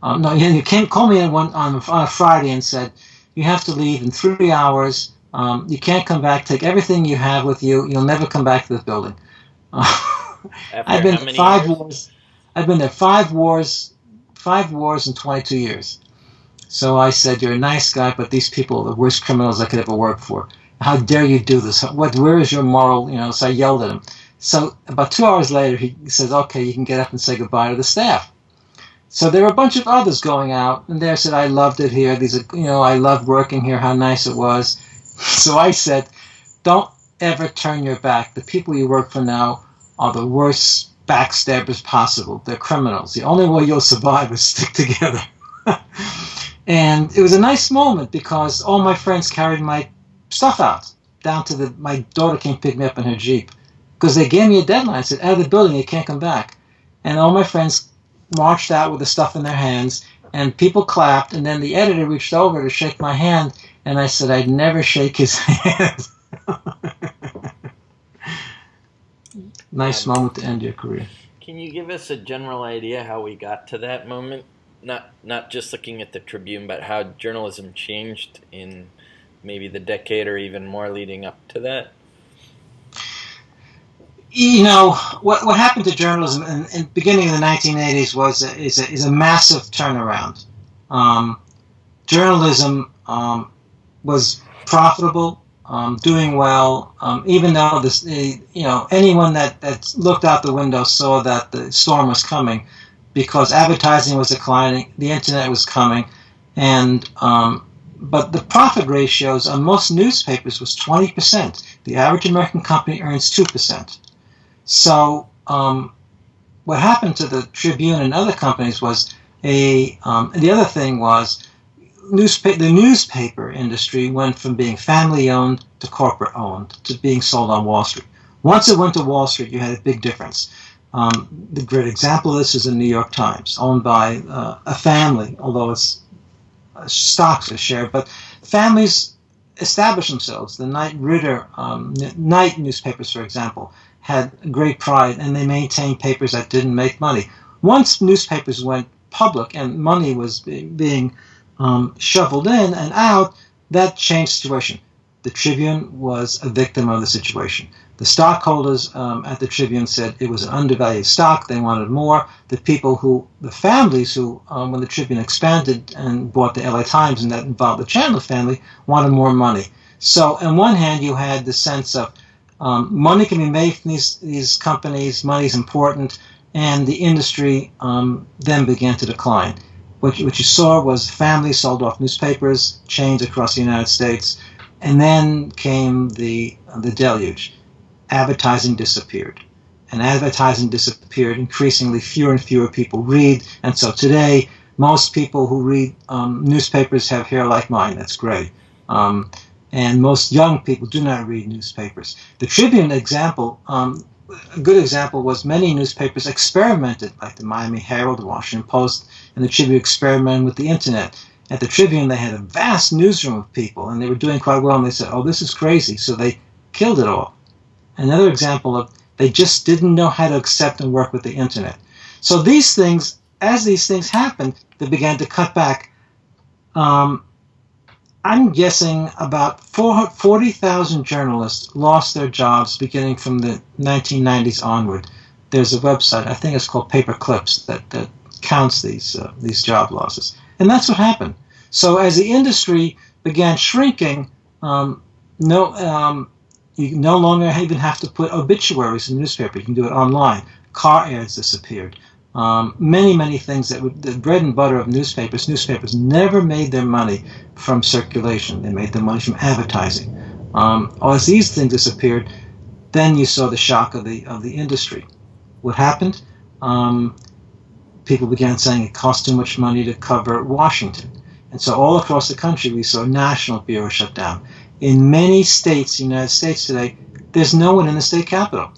No, he called me on a Friday and said, you have to leave in 3 hours. You can't come back. Take everything you have with you. You'll never come back to this building. After I've been how to many five years? wars. I've been there 5 wars in 22 years. So I said, you're a nice guy, but these people are the worst criminals I could ever work for. How dare you do this? Where is your moral, so I yelled at him. So about 2 hours later, he says, okay, you can get up and say goodbye to the staff. So there were a bunch of others going out, and they said, I loved it here. I loved working here, how nice it was. So I said, don't ever turn your back. The people you work for now are the worst backstabbers possible. They're criminals. The only way you'll survive is stick together. And it was a nice moment because all my friends carried my stuff out down to my daughter came pick me up in her Jeep because they gave me a deadline. Said, out of the building, you can't come back. And all my friends marched out with the stuff in their hands, and people clapped, and then the editor reached over to shake my hand, and I said I'd never shake his hand. Nice moment to end your career. Can you give us a general idea how we got to that moment? Not just looking at the Tribune, but how journalism changed in maybe the decade or even more leading up to that? What happened to journalism in the beginning of the 1980s is a massive turnaround. Journalism was profitable, doing well, even though anyone that looked out the window saw that the storm was coming, because advertising was declining, the internet was coming, and but the profit ratios on most newspapers was 20%. The average American company earns 2%. So what happened to the Tribune and other companies was the other thing was the newspaper industry went from being family-owned to corporate-owned to being sold on Wall Street. Once it went to Wall Street, you had a big difference. The great example of this is the New York Times, owned by a family, although its stocks are shared, but families established themselves. The Knight Ridder night newspapers, for example, had great pride, and they maintained papers that didn't make money. Once newspapers went public and money was being shoveled in and out, that changed the situation. The Tribune was a victim of the situation. The stockholders at the Tribune said it was an undervalued stock. They wanted more. The families who, when the Tribune expanded and bought the LA Times, and that involved the Chandler family, wanted more money. So on one hand, you had the sense of money can be made from these companies, money's important, and the industry then began to decline. What you saw was families sold off newspapers, chains across the United States, and then came the deluge. Advertising disappeared. And advertising disappeared, increasingly fewer and fewer people read, and so today most people who read newspapers have hair like mine. That's gray. And most young people do not read newspapers. The Tribune example, a good example, was many newspapers experimented, like the Miami Herald, the Washington Post, and the Tribune experimented with the internet. At the Tribune, they had a vast newsroom of people, and they were doing quite well, and they said, oh, this is crazy, so they killed it all. Another example of they just didn't know how to accept and work with the internet. So these things, as these things happened, they began to cut back. I'm guessing about 40,000 journalists lost their jobs beginning from the 1990s onward. There's a website, I think it's called Paper Clips, that counts these job losses. And that's what happened. So as the industry began shrinking, you no longer even have to put obituaries in the newspaper. You can do it online. Car ads disappeared. Many things that were the bread and butter of newspapers. Newspapers never made their money from circulation. They made their money from advertising. As these things disappeared, then you saw the shock of the industry. What happened? People began saying it cost too much money to cover Washington. And so all across the country, we saw national bureaus shut down. In many states, the United States today, there's no one in the state capitol.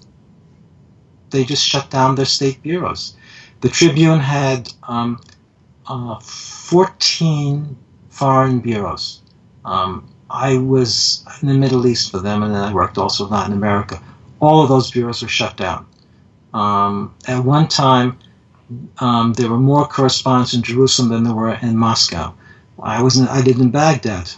They just shut down their state bureaus. The Tribune had 14 foreign bureaus. I was in the Middle East for them, and then I worked also in Latin America. All of those bureaus were shut down. At one time, There were more correspondents in Jerusalem than there were in Moscow. I did in Baghdad.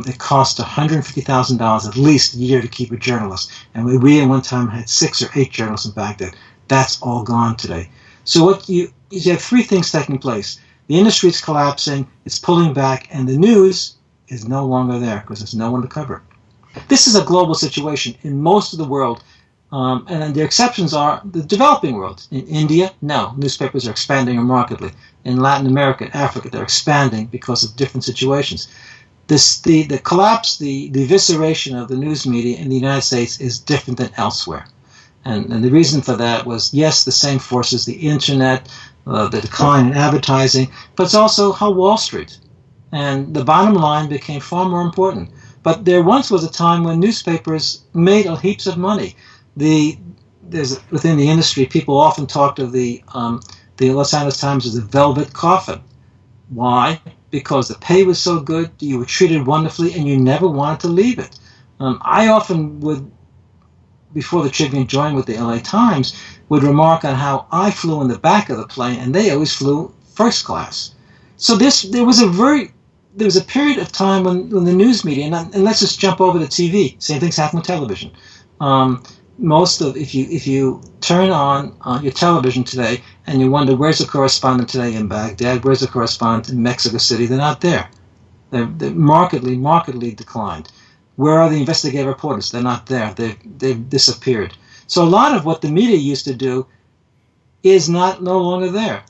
It cost $150,000 at least a year to keep a journalist, and we at one time had 6 or 8 journalists in Baghdad. That's all gone today. So what you have 3 things taking place. The industry is collapsing, it's pulling back, and the news is no longer there because there's no one to cover it. This is a global situation in most of the world. And then the exceptions are the developing world. In India, no, newspapers are expanding remarkably. In Latin America and Africa, they're expanding because of different situations. The collapse, the evisceration of the news media in the United States is different than elsewhere. And the reason for that was, yes, the same forces, the internet, the decline in advertising, but it's also how Wall Street. And the bottom line became far more important. But there once was a time when newspapers made heaps of money. Within the industry, people often talked of the Los Angeles Times as a velvet coffin. Why? Because the pay was so good, you were treated wonderfully, and you never wanted to leave it. I often would, before the Tribune joined with the LA Times, would remark on how I flew in the back of the plane, and they always flew first class. So there was a period of time when the news media, and let's just jump over to TV. Same things happen with television. If you turn on your television today and you wonder where's the correspondent today in Baghdad, where's the correspondent in Mexico City, they're not there. They're markedly declined. Where are the investigative reporters? They're not there. They've disappeared. So a lot of what the media used to do is no longer there.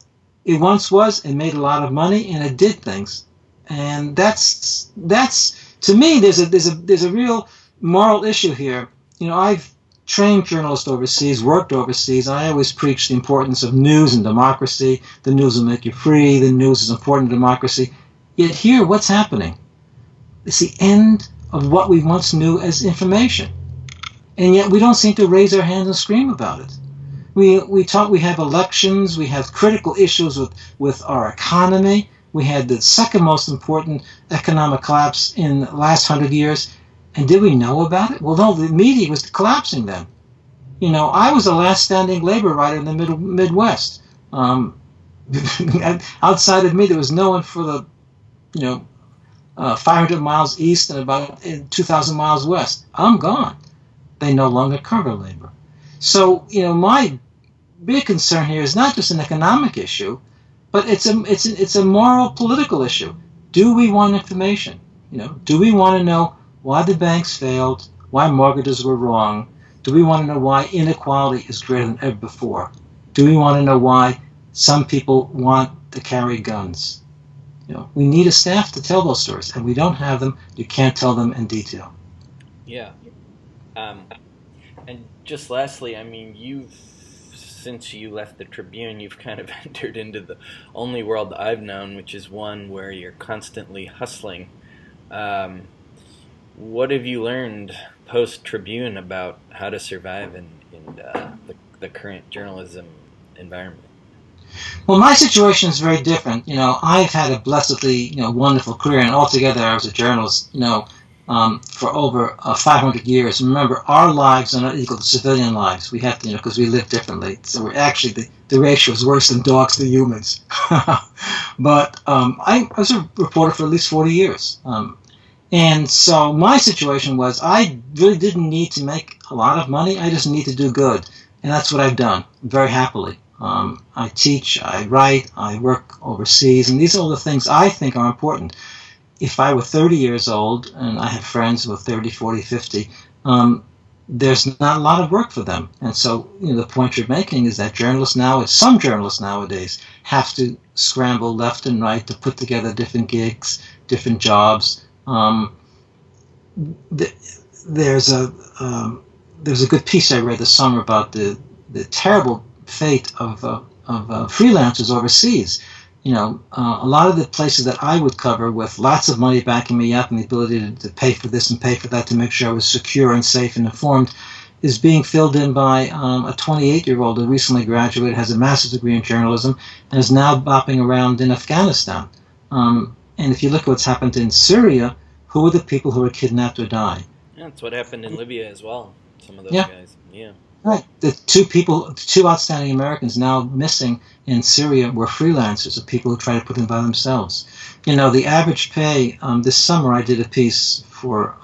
It once was. It made a lot of money and it did things. And that's to me there's a real moral issue here. I've trained journalists overseas, worked overseas. I always preach the importance of news and democracy. The news will make you free. The news is important to democracy. Yet here, what's happening? It's the end of what we once knew as information. And yet we don't seem to raise our hands and scream about it. We have elections. We have critical issues with our economy. We had the second most important economic collapse in the last 100 years. And did we know about it? Well, no, the media was collapsing then. I was the last standing labor writer in the Midwest. Outside of me, there was no one for the, 500 miles east and about 2,000 miles west. I'm gone. They no longer cover labor. So, my big concern here is not just an economic issue, but it's a moral, political issue. Do we want information? Do we want to know why the banks failed, why mortgages were wrong? Do we want to know why inequality is greater than ever before? Do we want to know why some people want to carry guns? We need a staff to tell those stories, and we don't have them. You can't tell them in detail. Yeah. And just lastly, since you left the Tribune, you've kind of entered into the only world I've known, which is one where you're constantly hustling. What have you learned post-Tribune about how to survive in the current journalism environment? Well, my situation is very different. I've had a blessedly, wonderful career, and altogether I was a journalist, for over 500 years. Remember, our lives are not equal to civilian lives. We have to, because we live differently. So we're actually, the ratio is worse than dogs to humans. But I was a reporter for at least 40 years. And so my situation was I really didn't need to make a lot of money. I just need to do good. And that's what I've done very happily. I teach, I write, I work overseas, and these are all the things I think are important. If I were 30 years old, and I have friends who are 30, 40, 50, there's not a lot of work for them. And so the point you're making is that some journalists nowadays have to scramble left and right to put together different gigs, different jobs. There's a good piece I read this summer about the terrible fate of freelancers overseas. A lot of the places that I would cover with lots of money backing me up and the ability to pay for this and pay for that to make sure I was secure and safe and informed is being filled in by a 28-year-old who recently graduated, has a master's degree in journalism, and is now bopping around in Afghanistan. And if you look at what's happened in Syria, who are the people who are kidnapped or die? Yeah, that's what happened in Libya as well. Some of those Yeah. guys. Yeah. Right. The two outstanding Americans now missing in Syria were freelancers, or people who try to put them by themselves. The average pay, this summer I did a piece for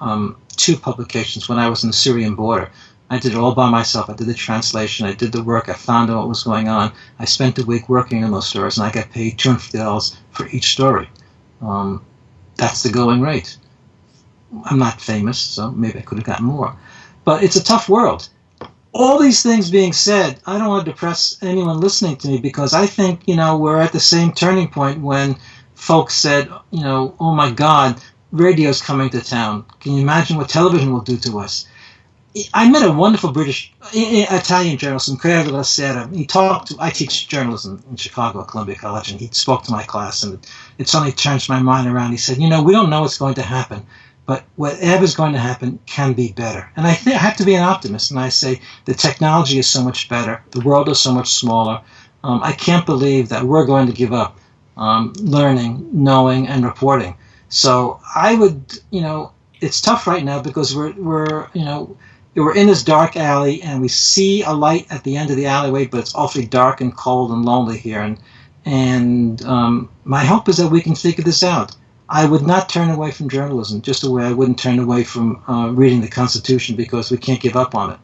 two publications when I was on the Syrian border. I did it all by myself. I did the translation. I did the work. I found out what was going on. I spent a week working on those stories, and I got paid $250 for each story. That's the going rate. I'm not famous, so maybe I could have gotten more. But it's a tough world. All these things being said, I don't want to depress anyone listening to me, because I think, we're at the same turning point when folks said, oh my God, radio's coming to town. Can you imagine what television will do to us? I met a wonderful Italian journalist, Credo della Sera. I teach journalism in Chicago at Columbia College, and he spoke to my class, and it suddenly turned my mind around. He said, we don't know what's going to happen, but whatever's going to happen can be better. And I have to be an optimist, and I say the technology is so much better. The world is so much smaller. I can't believe that we're going to give up learning, knowing, and reporting. So I would, it's tough right now because we're in this dark alley, and we see a light at the end of the alleyway, but it's awfully dark and cold and lonely here. And my hope is that we can figure this out. I would not turn away from journalism, just the way I wouldn't turn away from reading the Constitution, because we can't give up on it.